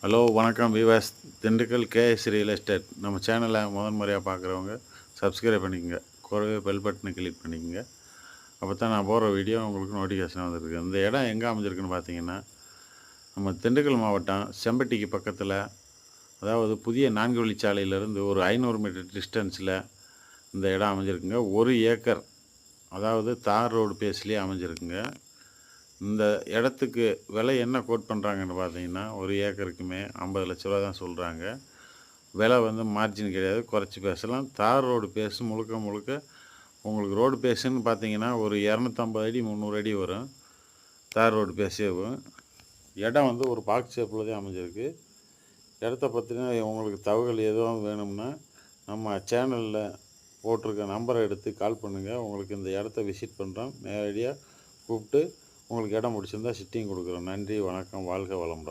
Hello வணக்கம் விவாஸ். Dindigul KS real estate. நம்ம சேனலை முறையாக பார்க்குறவங்க சப்ஸ்கிரைப் பண்ணிக்கோங்க. கூடவே பெல் பட்டனை கிளிக் பண்ணிக்கோங்க. அப்போ தான் நான் போகிற வீடியோ உங்களுக்கு நோட்டிஃபிகேஷன் வந்துருக்கு. இந்த இடம் எங்கே அமைஞ்சிருக்குன்னு பார்த்தீங்கன்னா, நம்ம திண்டுக்கல் மாவட்டம் செம்பட்டிக்கு பக்கத்தில், அதாவது புதிய 4 வழிச்சாலையிலேருந்து ஒரு 500 மீட்டர் டிஸ்டன்ஸில் இந்த இடம் அமைஞ்சிருக்குங்க. 1 ஏக்கர், அதாவது தார் ரோடு பேஸ்லேயே அமைஞ்சிருக்குங்க. இந்த இடத்துக்கு விலை என்ன கோட் பண்ணுறாங்கன்னு பார்த்தீங்கன்னா, 1 ஏக்கருக்குமே 50 லட்ச ரூபா தான் சொல்கிறாங்க. விலை வந்து மார்ஜின் கிடையாது, குறைச்சி பேசலாம். தார் ரோடு பேஸ் முழுக்க முழுக்க உங்களுக்கு ரோடு பேஸுன்னு பார்த்தீங்கன்னா ஒரு 250 அடி 300 அடி வரும். தார் ரோடு பேஸே வரும். இடம் வந்து ஒரு பாக்ஸ் ஷேப்பில் தான் அமைஞ்சிருக்கு. இடத்த பற்றின உங்களுக்கு தகவல் எதுவும் வேணும்னா நம்ம சேனலில் போட்டிருக்க நம்பரை எடுத்து கால் பண்ணுங்கள். உங்களுக்கு இந்த இடத்த விசிட் பண்ணுறோம். நேரடியாக கூப்பிட்டு உங்களுக்கு இடம் பிடிச்சிருந்தா சிட்டிங் கொடுக்குறோம். நன்றி, வணக்கம், வாழ்க வளமுடன்.